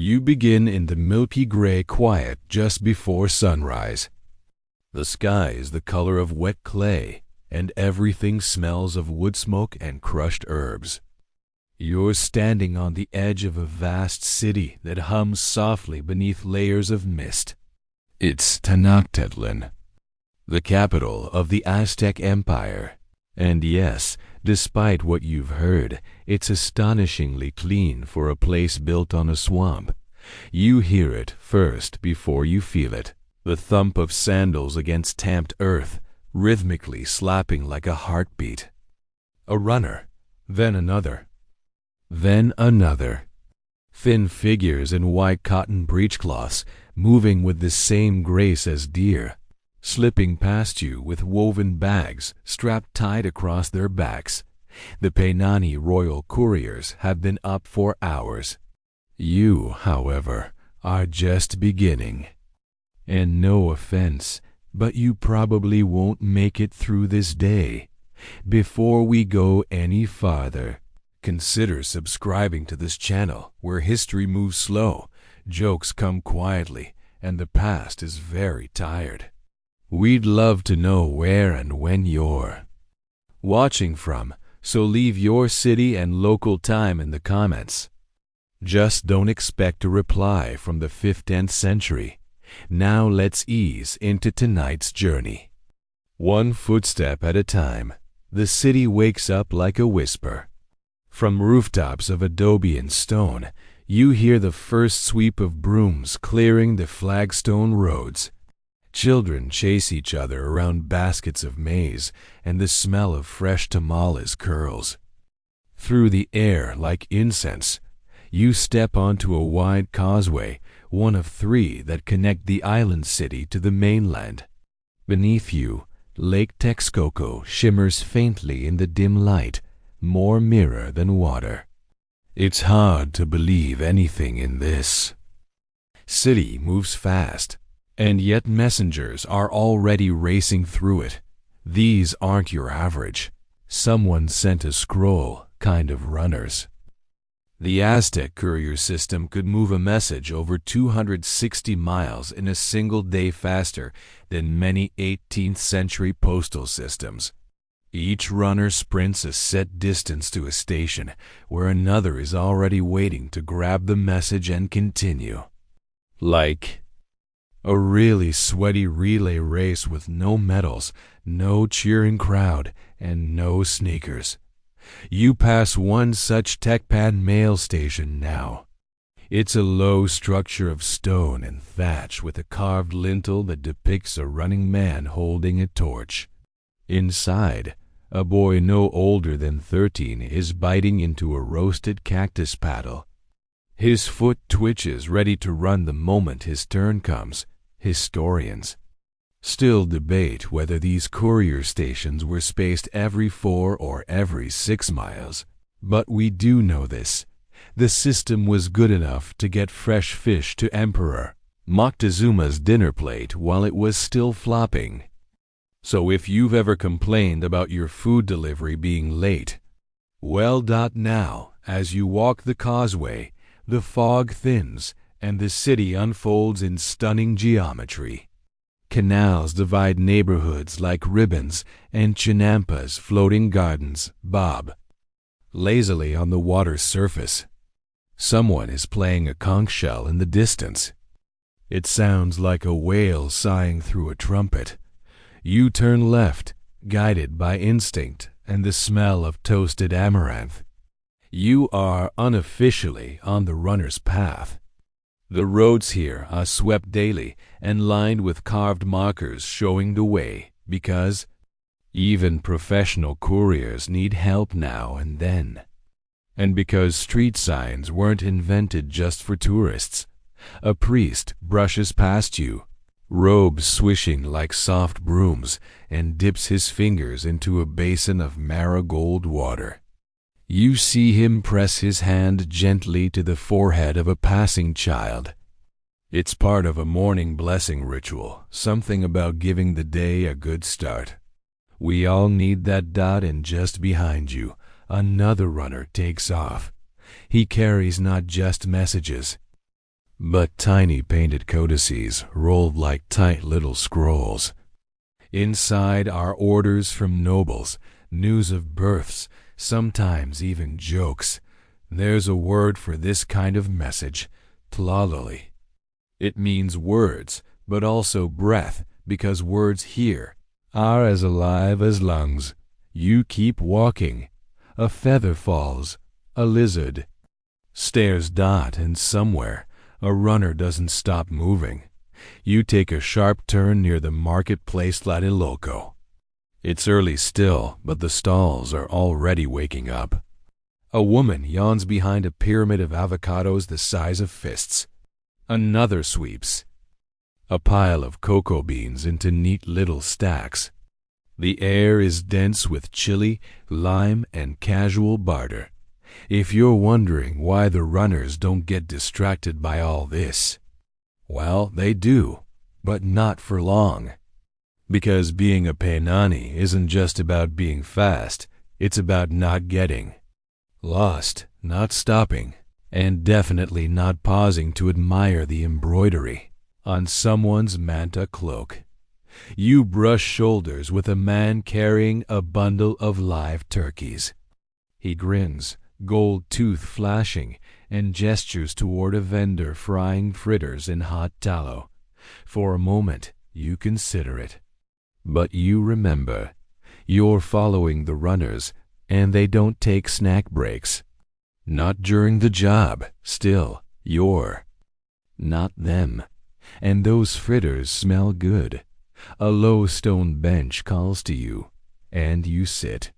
You begin in the milky gray quiet just before sunrise. The sky is the color of wet clay, and everything smells of wood smoke and crushed herbs. You're standing on the edge of a vast city that hums softly beneath layers of mist. It's Tenochtitlan, the capital of the Aztec Empire. And yes, despite what you've heard, it's astonishingly clean for a place built on a swamp. You hear it first before you feel it, the thump of sandals against tamped earth, rhythmically slapping like a heartbeat. A runner, then another, then another. Thin figures in white cotton breechcloths, moving with the same grace as deer, slipping past you with woven bags strapped tight across their backs. The Peinani royal couriers have been up for hours. You, however, are just beginning. And no offense, but you probably won't make it through this day. Before we go any farther, consider subscribing to this channel where history moves slow, jokes come quietly, and the past is very tired. We'd love to know where and when you're watching from, so leave your city and local time in the comments. Just don't expect a reply from the 15th century. Now let's ease into tonight's journey. One footstep at a time, the city wakes up like a whisper. From rooftops of adobe and stone, you hear the first sweep of brooms clearing the flagstone roads. Children chase each other around baskets of maize, and the smell of fresh tamales curls through the air like incense. You step onto a wide causeway, one of 3 that connect the island city to the mainland. Beneath you, Lake Texcoco shimmers faintly in the dim light, more mirror than water. It's hard to believe anything in this city moves fast, and yet messengers are already racing through it. These aren't your average, someone sent a scroll kind of runners. The Aztec courier system could move a message over 260 miles in a single day faster than many 18th century postal systems. Each runner sprints a set distance to a station where another is already waiting to grab the message and continue. Like a really sweaty relay race with no medals, no cheering crowd, and no sneakers. You pass one such Tecpan mail station now. It's a low structure of stone and thatch with a carved lintel that depicts a running man holding a torch. Inside, a boy no older than 13 is biting into a roasted cactus paddle. His foot twitches, ready to run the moment his turn comes. Historians still debate whether these courier stations were spaced every 4 or every 6 miles. But we do know this. The system was good enough to get fresh fish to Emperor Moctezuma's dinner plate while it was still flopping. So if you've ever complained about your food delivery being late, well, now, as you walk the causeway, the fog thins and the city unfolds in stunning geometry. Canals divide neighborhoods like ribbons, and Chinampas floating gardens bob lazily on the water's surface. Someone is playing a conch shell in the distance. It sounds like a whale sighing through a trumpet. You turn left, guided by instinct and the smell of toasted amaranth. You are unofficially on the runner's path. The roads here are swept daily and lined with carved markers showing the way, because even professional couriers need help now and then. And because street signs weren't invented just for tourists. A priest brushes past you, robes swishing like soft brooms, and dips his fingers into a basin of marigold water. You see him press his hand gently to the forehead of a passing child. It's part of a morning blessing ritual, something about giving the day a good start. We all need that dot, and just behind you, another runner takes off. He carries not just messages. but tiny painted codices rolled like tight little scrolls. Inside are orders from nobles, news of births, sometimes even jokes. There's a word for this kind of message, tlaloli. It means words, but also breath, because words here are as alive as lungs. You keep walking. A feather falls, a lizard stares dot, and somewhere a runner doesn't stop moving. You take a sharp turn near the marketplace Tlatelolco. It's early still, but the stalls are already waking up. A woman yawns behind a pyramid of avocados the size of fists. Another sweeps a pile of cocoa beans into neat little stacks. The air is dense with chili, lime, and casual barter. If you're wondering why the runners don't get distracted by all this, well, they do, but not for long. Because being a Penani isn't just about being fast, it's about not getting lost, not stopping, and definitely not pausing to admire the embroidery on someone's manta cloak. You brush shoulders with a man carrying a bundle of live turkeys. He grins, gold tooth flashing, and gestures toward a vendor frying fritters in hot tallow. For a moment, you consider it. But you remember, you're following the runners, and they don't take snack breaks. Not during the job. Still, you're not them. And those fritters smell good. A low stone bench calls to you, and you sit.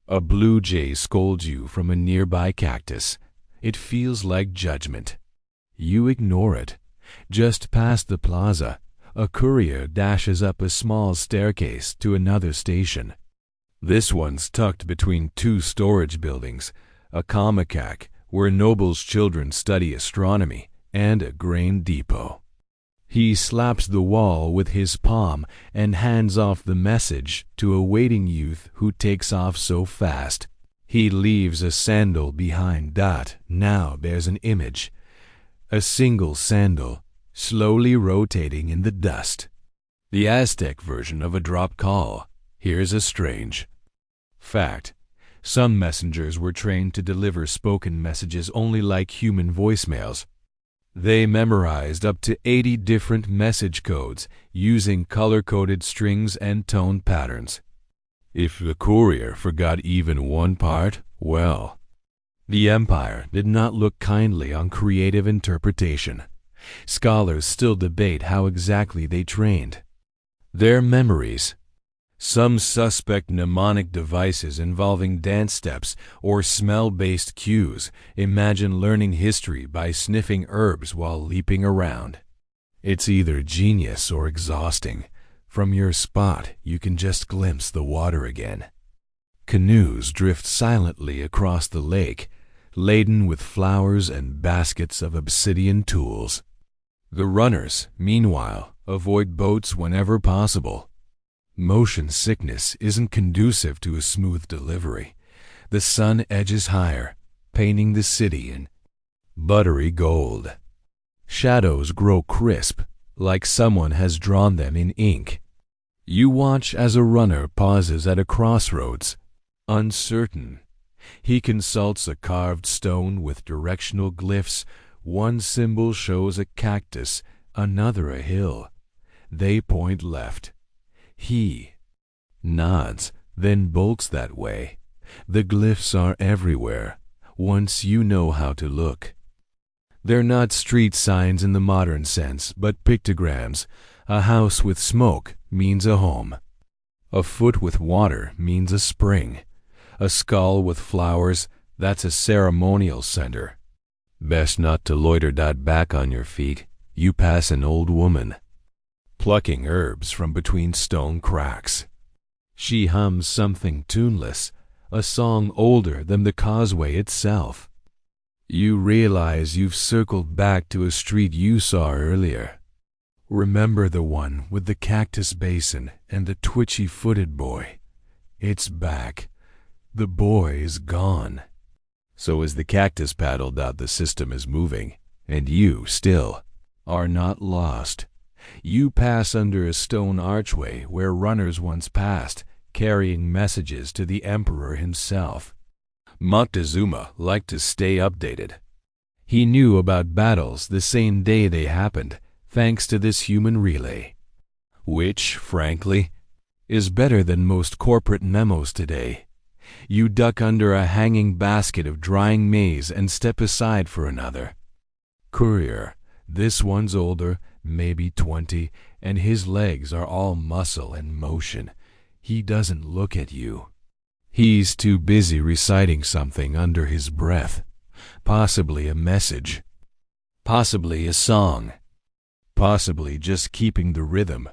A blue jay scolds you from a nearby cactus. It feels like judgment. You ignore it. Just past the plaza, a courier dashes up a small staircase to another station. This one's tucked between two storage buildings, a comicac where nobles' children study astronomy, and a grain depot. He slaps the wall with his palm and hands off the message to a waiting youth who takes off so fast. He leaves a sandal behind that now bears an image. A single sandal, slowly rotating in the dust. The Aztec version of a dropped call. Here's a strange fact. Some messengers were trained to deliver spoken messages only like human voicemails. They memorized up to 80 different message codes using color-coded strings and tone patterns. If the courier forgot even one part, well, the empire did not look kindly on creative interpretation. Scholars still debate how exactly they trained their memories. Some suspect mnemonic devices involving dance steps or smell-based cues. Imagine learning history by sniffing herbs while leaping around. It's either genius or exhausting. From your spot, you can just glimpse the water again. Canoes drift silently across the lake, laden with flowers and baskets of obsidian tools. The runners, meanwhile, avoid boats whenever possible. Motion sickness isn't conducive to a smooth delivery. The sun edges higher, painting the city in buttery gold. Shadows grow crisp, like someone has drawn them in ink. You watch as a runner pauses at a crossroads, uncertain. He consults a carved stone with directional glyphs. One symbol shows a cactus, another a hill. They point left. He nods, then bolts that way. The glyphs are everywhere, once you know how to look. They're not street signs in the modern sense, but pictograms. A house with smoke means a home. A foot with water means a spring. A skull with flowers, that's a ceremonial center. Best not to loiter that back on your feet. You pass an old woman plucking herbs from between stone cracks. She hums something tuneless, a song older than the causeway itself. You realize you've circled back to a street you saw earlier. Remember the one with the cactus basin and the twitchy-footed boy? It's back. The boy is gone. So as the cactus paddled out, the system is moving. and you still are not lost. You pass under a stone archway where runners once passed, carrying messages to the emperor himself. Montezuma liked to stay updated. He knew about battles the same day they happened, thanks to this human relay, which, frankly, is better than most corporate memos today. You duck under a hanging basket of drying maize and step aside for another. Courier, this one's older, maybe 20, and his legs are all muscle and motion. He doesn't look at you. He's too busy reciting something under his breath. Possibly a message. Possibly a song. Possibly just keeping the rhythm.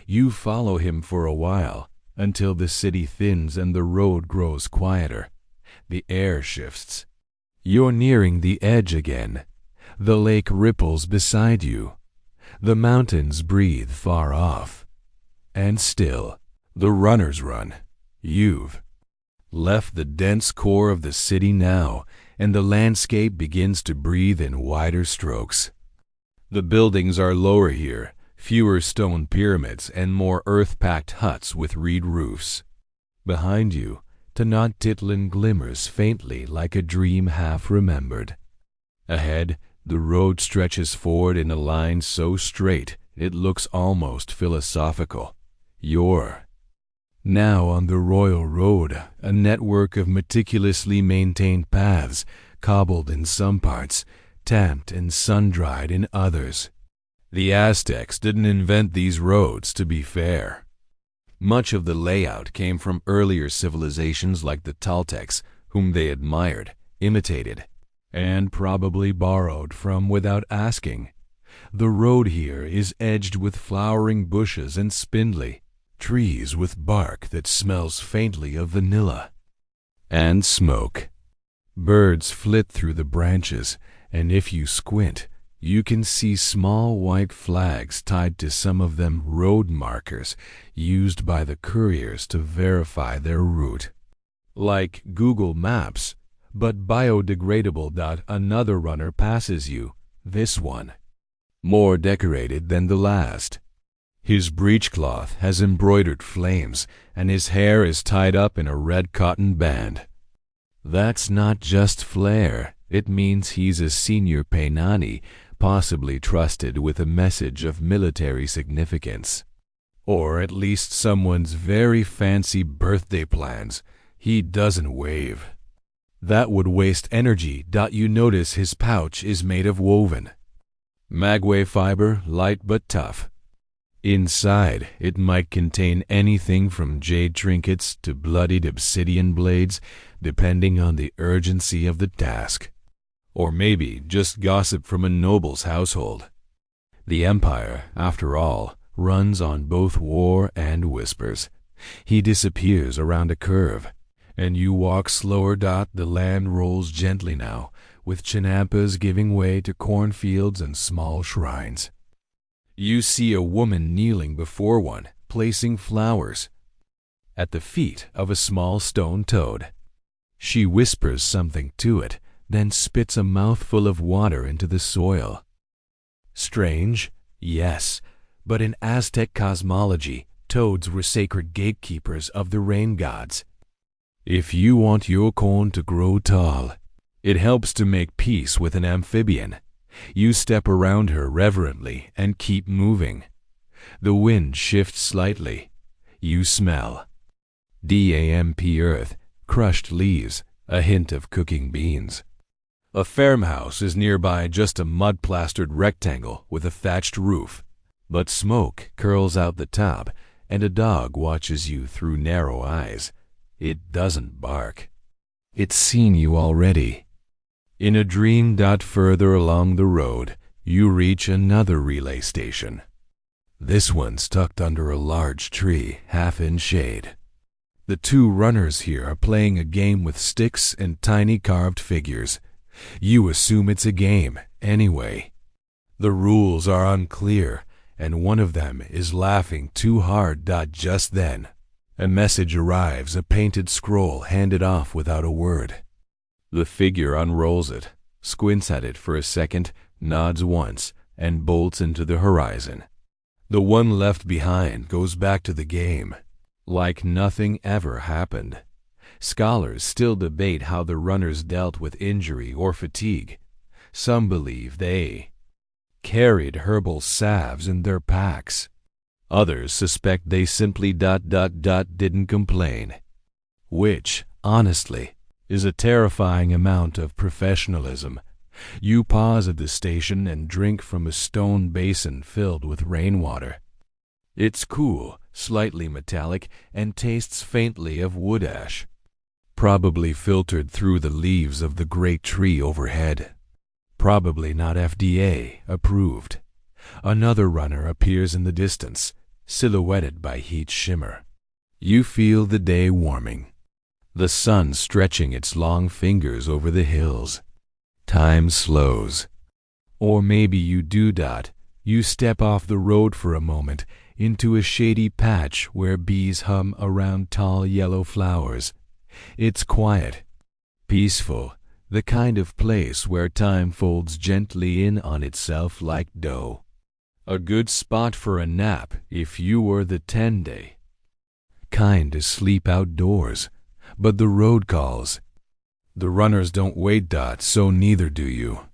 You follow him for a while, until the city thins and the road grows quieter. The air shifts. You're nearing the edge again. The lake ripples beside you. The mountains breathe far off. And still, the runners run. You've left the dense core of the city now, and the landscape begins to breathe in wider strokes. The buildings are lower here, fewer stone pyramids and more earth-packed huts with reed roofs. Behind you, Tenochtitlan glimmers faintly like a dream half-remembered. Ahead, the road stretches forward in a line so straight it looks almost philosophical. You're now on the Royal Road, a network of meticulously maintained paths, cobbled in some parts, tamped and sun-dried in others. The Aztecs didn't invent these roads, to be fair. Much of the layout came from earlier civilizations like the Toltecs, whom they admired, imitated, and probably borrowed from without asking. The road here is edged with flowering bushes and spindly trees with bark that smells faintly of vanilla and smoke. Birds flit through the branches, and if you squint, you can see small white flags tied to some of them road markers used by the couriers to verify their route. Like Google Maps, but biodegradable. Another runner passes you, this one, more decorated than the last. His breechcloth has embroidered flames, and his hair is tied up in a red cotton band. That's not just flair. It means he's a senior Painani, possibly trusted with a message of military significance. Or at least someone's very fancy birthday plans. He doesn't wave. That would waste energy. You notice his pouch is made of woven maguey fiber, light but tough. Inside, it might contain anything from jade trinkets to bloodied obsidian blades, depending on the urgency of the task. Or maybe just gossip from a noble's household. The Empire, after all, runs on both war and whispers. He disappears around a curve, and you walk slower. The land rolls gently now, with chinampas giving way to cornfields and small shrines. You see a woman kneeling before one, placing flowers at the feet of a small stone toad. She whispers something to it, then spits a mouthful of water into the soil. Strange? Yes, but in Aztec cosmology, toads were sacred gatekeepers of the rain gods. If you want your corn to grow tall, it helps to make peace with an amphibian. You step around her reverently and keep moving. The wind shifts slightly. You smell damp earth, crushed leaves, a hint of cooking beans. A farmhouse is nearby, just a mud-plastered rectangle with a thatched roof, but smoke curls out the top, and a dog watches you through narrow eyes. It doesn't bark. It's seen you already. In a dream. Further along the road, you reach another relay station. This one's tucked under a large tree, half in shade. The two runners here are playing a game with sticks and tiny carved figures. You assume it's a game, anyway. The rules are unclear, and one of them is laughing too hard. Just then, a message arrives, a painted scroll handed off without a word. The figure unrolls it, squints at it for a second, nods once, and bolts into the horizon. The one left behind goes back to the game, like nothing ever happened. Scholars still debate how the runners dealt with injury or fatigue. Some believe they carried herbal salves in their packs. Others suspect they simply didn't complain, which, honestly, is a terrifying amount of professionalism. You pause at the station and drink from a stone basin filled with rainwater. It's cool, slightly metallic, and tastes faintly of wood ash, probably filtered through the leaves of the great tree overhead. Probably not FDA approved. Another runner appears in the distance, silhouetted by heat shimmer. You feel the day warming, the sun stretching its long fingers over the hills. Time slows. Or maybe you do. You step off the road for a moment into a shady patch where bees hum around tall yellow flowers. It's quiet, peaceful, the kind of place where time folds gently in on itself like dough. A good spot for a nap if you were the 10-day kind to sleep outdoors, but the road calls. The runners don't wait. So neither do you.